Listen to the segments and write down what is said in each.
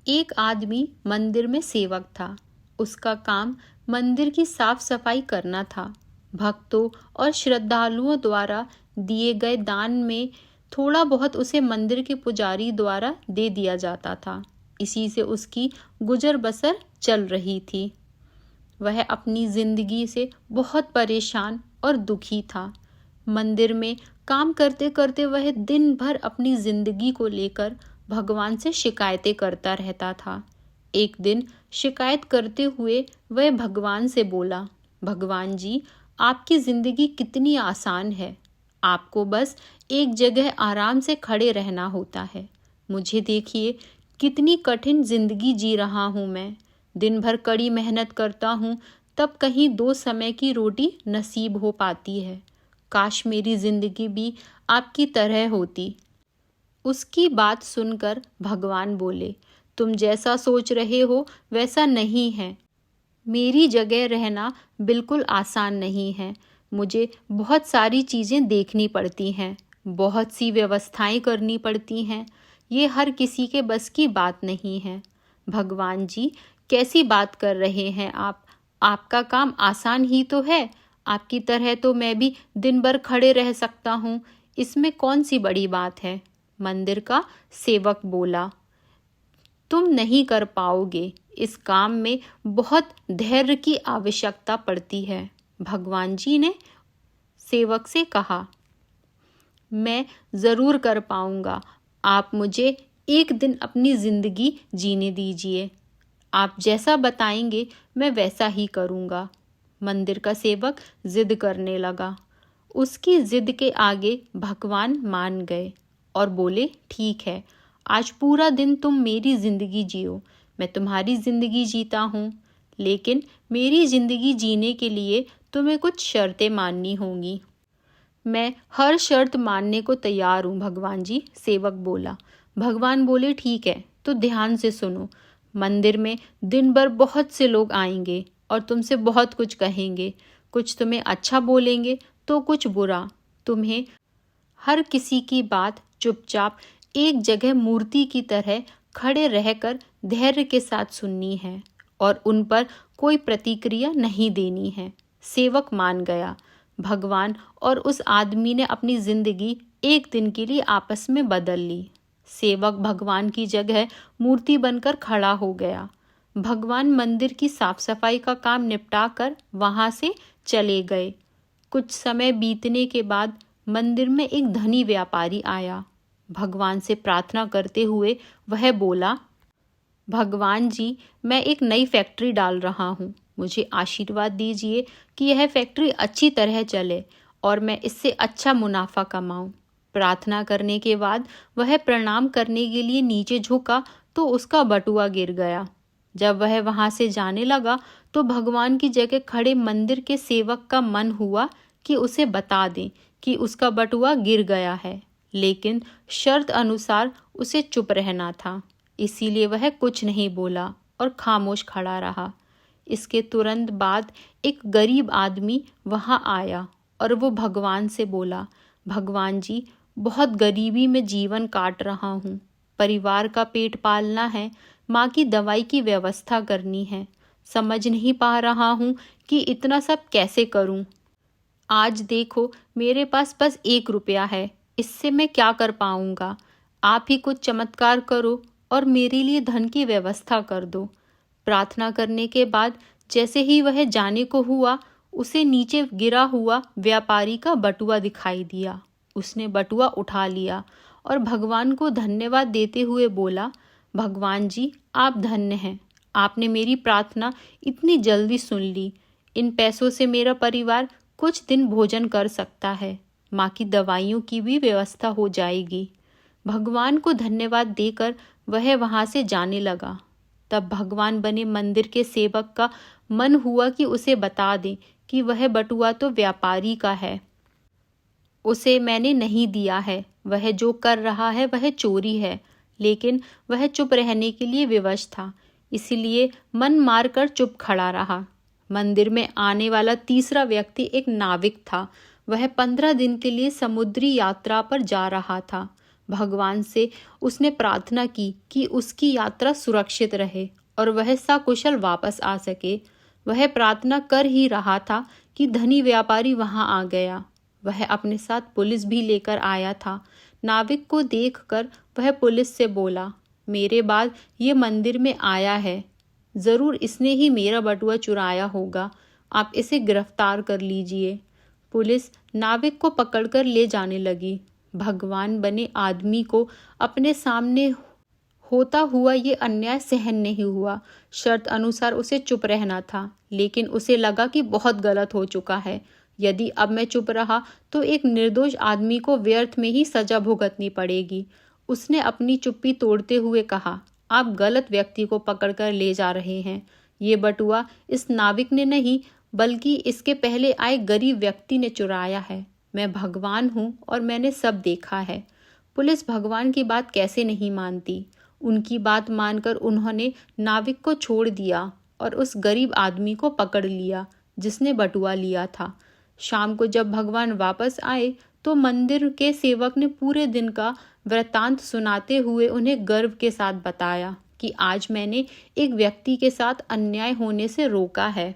एक आदमी मंदिर में सेवक था। उसका काम मंदिर की साफ सफाई करना था। भक्तों और श्रद्धालुओं द्वारा दिए गए दान में थोड़ा बहुत उसे मंदिर के पुजारी द्वारा दे दिया जाता था। इसी से उसकी गुजर बसर चल रही थी। वह अपनी जिंदगी से बहुत परेशान और दुखी था। मंदिर में काम करते करते वह दिन भर अपनी जिंदगी को लेकर भगवान से शिकायतें करता रहता था। एक दिन शिकायत करते हुए वह भगवान से बोला, भगवान जी, आपकी जिंदगी कितनी आसान है। आपको बस एक जगह आराम से खड़े रहना होता है। मुझे देखिए, कितनी कठिन जिंदगी जी रहा हूँ मैं। दिन भर कड़ी मेहनत करता हूँ, तब कहीं 2 समय की रोटी नसीब हो पाती है। काश मेरी जिंदगी भी आपकी तरह होती। उसकी बात सुनकर भगवान बोले, तुम जैसा सोच रहे हो वैसा नहीं है। मेरी जगह रहना बिल्कुल आसान नहीं है। मुझे बहुत सारी चीज़ें देखनी पड़ती हैं, बहुत सी व्यवस्थाएं करनी पड़ती हैं। ये हर किसी के बस की बात नहीं है। भगवान जी, कैसी बात कर रहे हैं आप? आपका काम आसान ही तो है। आपकी तरह तो मैं भी दिन भर खड़े रह सकता हूँ। इसमें कौन सी बड़ी बात है? मंदिर का सेवक बोला, तुम नहीं कर पाओगे। इस काम में बहुत धैर्य की आवश्यकता पड़ती है। भगवान जी ने सेवक से कहा, मैं ज़रूर कर पाऊंगा। आप मुझे एक दिन अपनी ज़िंदगी जीने दीजिए। आप जैसा बताएंगे मैं वैसा ही करूंगा। मंदिर का सेवक जिद करने लगा। उसकी जिद के आगे भगवान मान गए और बोले, ठीक है, आज पूरा दिन तुम मेरी जिंदगी जियो। मैं तुम्हारी जिंदगी जीता हूँ, लेकिन मेरी जिंदगी जीने के लिए तुम्हें कुछ शर्तें माननी होंगी। मैं हर शर्त मानने को तैयार हूँ भगवान जी, सेवक बोला। भगवान बोले, ठीक है, तो ध्यान से सुनो। मंदिर में दिन भर बहुत से लोग आएंगे और तुमसे बहुत कुछ कहेंगे। कुछ तुम्हें अच्छा बोलेंगे तो कुछ बुरा। तुम्हें हर किसी की बात चुपचाप एक जगह मूर्ति की तरह खड़े रहकर धैर्य के साथ सुननी है और उन पर कोई प्रतिक्रिया नहीं देनी है। सेवक मान गया। भगवान और उस आदमी ने अपनी जिंदगी एक दिन के लिए आपस में बदल ली। सेवक भगवान की जगह मूर्ति बनकर खड़ा हो गया। भगवान मंदिर की साफ सफाई का काम निपटाकर वहां से चले गए। कुछ समय बीतने के बाद मंदिर में एक धनी व्यापारी आया। भगवान से प्रार्थना करते हुए वह बोला, भगवान जी, मैं एक नई फैक्ट्री डाल रहा हूँ। मुझे आशीर्वाद दीजिए कि यह फैक्ट्री अच्छी तरह चले और मैं इससे अच्छा मुनाफा कमाऊं। प्रार्थना करने के बाद वह प्रणाम करने के लिए नीचे झुका तो उसका बटुआ गिर गया। जब वह वहां से जाने लगा तो भगवान की जगह खड़े मंदिर के सेवक का मन हुआ कि उसे बता दें कि उसका बटुआ गिर गया है, लेकिन शर्त अनुसार उसे चुप रहना था। इसीलिए वह कुछ नहीं बोला और खामोश खड़ा रहा। इसके तुरंत बाद एक गरीब आदमी वहां आया और वो भगवान से बोला, भगवान जी, बहुत गरीबी में जीवन काट रहा हूँ। परिवार का पेट पालना है, माँ की दवाई की व्यवस्था करनी है। समझ नहीं पा रहा हूँ कि इतना सब कैसे करूँ। आज देखो, मेरे पास बस 1 रुपया है। इससे मैं क्या कर पाऊंगा? आप ही कुछ चमत्कार करो और मेरे लिए धन की व्यवस्था कर दो। प्रार्थना करने के बाद जैसे ही वह जाने को हुआ, उसे नीचे गिरा हुआ व्यापारी का बटुआ दिखाई दिया। उसने बटुआ उठा लिया और भगवान को धन्यवाद देते हुए बोला, भगवान जी, आप धन्य हैं। आपने मेरी प्रार्थना इतनी जल्दी सुन ली। इन पैसों से मेरा परिवार कुछ दिन भोजन कर सकता है। माँ की दवाइयों की भी व्यवस्था हो जाएगी। भगवान को धन्यवाद देकर वह वहां से जाने लगा। तब भगवान बने मंदिर के सेवक का मन हुआ कि उसे बता दें कि वह बटुआ तो व्यापारी का है, उसे मैंने नहीं दिया है। वह जो कर रहा है वह चोरी है। लेकिन वह चुप रहने के लिए विवश था, इसलिए मन मारकर चुप खड़ा रहा। मंदिर में आने वाला तीसरा व्यक्ति एक नाविक था। वह 15 दिन के लिए समुद्री यात्रा पर जा रहा था। भगवान से उसने प्रार्थना की कि उसकी यात्रा सुरक्षित रहे और वह सकुशल वापस आ सके। वह प्रार्थना कर ही रहा था कि धनी व्यापारी वहां आ गया। वह अपने साथ पुलिस भी लेकर आया था। नाविक को देखकर वह पुलिस से बोला, मेरे बाद ये मंदिर में आया है, जरूर इसने ही मेरा बटुआ चुराया होगा, आप इसे गिरफ्तार कर लीजिए। पुलिस नाविक को पकड़कर ले जाने लगी। भगवान बने आदमी को अपने सामने होता हुआ ये अन्याय सहन नहीं हुआ। शर्त अनुसार उसे चुप रहना था, लेकिन उसे लगा कि बहुत गलत हो चुका है। यदि अब मैं चुप रहा तो एक निर्दोष आदमी को व्यर्थ में ही सजा भुगतनी पड़ेगी। उसने अपनी चुप्पी तोड़ते हुए कहा, आप गलत व्यक्ति को पकड़कर ले जा रहे हैं। ये बटुआ इस नाविक ने नहीं, बल्कि इसके पहले आए गरीब व्यक्ति ने चुराया है। मैं भगवान हूँ और मैंने सब देखा है। पुलिस भगवान की बात कैसे नहीं मानती। उनकी बात मानकर उन्होंने नाविक को छोड़ दिया और उस गरीब आदमी को पकड़ लिया जिसने बटुआ लिया था। शाम को जब भगवान वापस आए तो मंदिर के सेवक ने पूरे दिन का वृतांत सुनाते हुए उन्हें गर्व के साथ बताया कि आज मैंने एक व्यक्ति के साथ अन्याय होने से रोका है।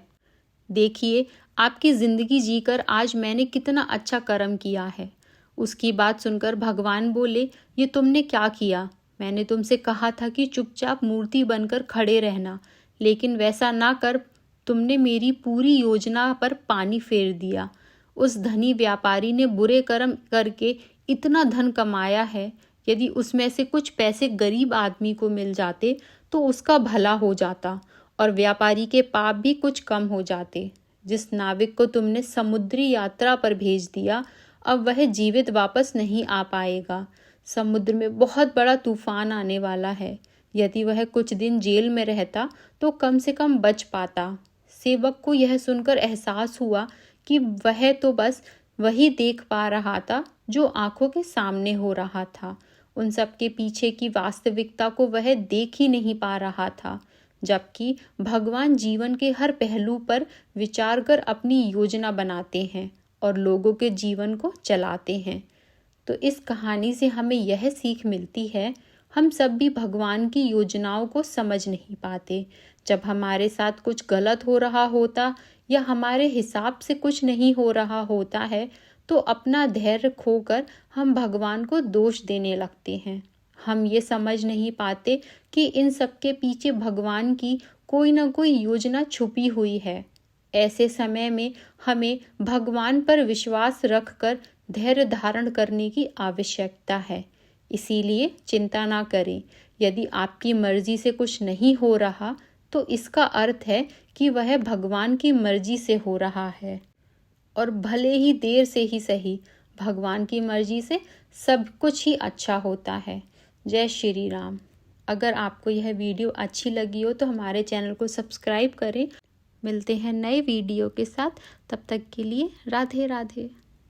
देखिए, आपकी जिंदगी जीकर आज मैंने कितना अच्छा कर्म किया है। उसकी बात सुनकर भगवान बोले, ये तुमने क्या किया? मैंने तुमसे कहा था कि चुपचाप मूर्ति बनकर खड़े रहना, लेकिन वैसा ना कर तुमने मेरी पूरी योजना पर पानी फेर दिया। उस धनी व्यापारी ने बुरे कर्म करके इतना धन कमाया है, यदि उसमें से कुछ पैसे गरीब आदमी को मिल जाते तो उसका भला हो जाता और व्यापारी के पाप भी कुछ कम हो जाते। जिस नाविक को तुमने समुद्री यात्रा पर भेज दिया, अब वह जीवित वापस नहीं आ पाएगा। समुद्र में बहुत बड़ा तूफान आने वाला है। यदि वह कुछ दिन जेल में रहता तो कम से कम बच पाता। सेवक को यह सुनकर एहसास हुआ कि वह तो बस वही देख पा रहा था जो आंखों के सामने हो रहा था। उन सब के पीछे की वास्तविकता को वह देख ही नहीं पा रहा था। जबकि भगवान जीवन के हर पहलू पर विचार कर अपनी योजना बनाते हैं और लोगों के जीवन को चलाते हैं। तो इस कहानी से हमें यह सीख मिलती है, हम सब भी भगवान की योजनाओं को समझ नहीं पाते। जब हमारे साथ कुछ गलत हो रहा होता या हमारे हिसाब से कुछ नहीं हो रहा होता है तो अपना धैर्य खोकर हम भगवान को दोष देने लगते हैं। हम ये समझ नहीं पाते कि इन सब के पीछे भगवान की कोई ना कोई योजना छुपी हुई है। ऐसे समय में हमें भगवान पर विश्वास रखकर धैर्य धारण करने की आवश्यकता है। इसीलिए चिंता ना करें। यदि आपकी मर्जी से कुछ नहीं हो रहा तो इसका अर्थ है कि वह भगवान की मर्जी से हो रहा है, और भले ही देर से ही सही, भगवान की मर्जी से सब कुछ ही अच्छा होता है। जय श्री राम। अगर आपको यह वीडियो अच्छी लगी हो तो हमारे चैनल को सब्सक्राइब करें। मिलते हैं नए वीडियो के साथ, तब तक के लिए राधे राधे।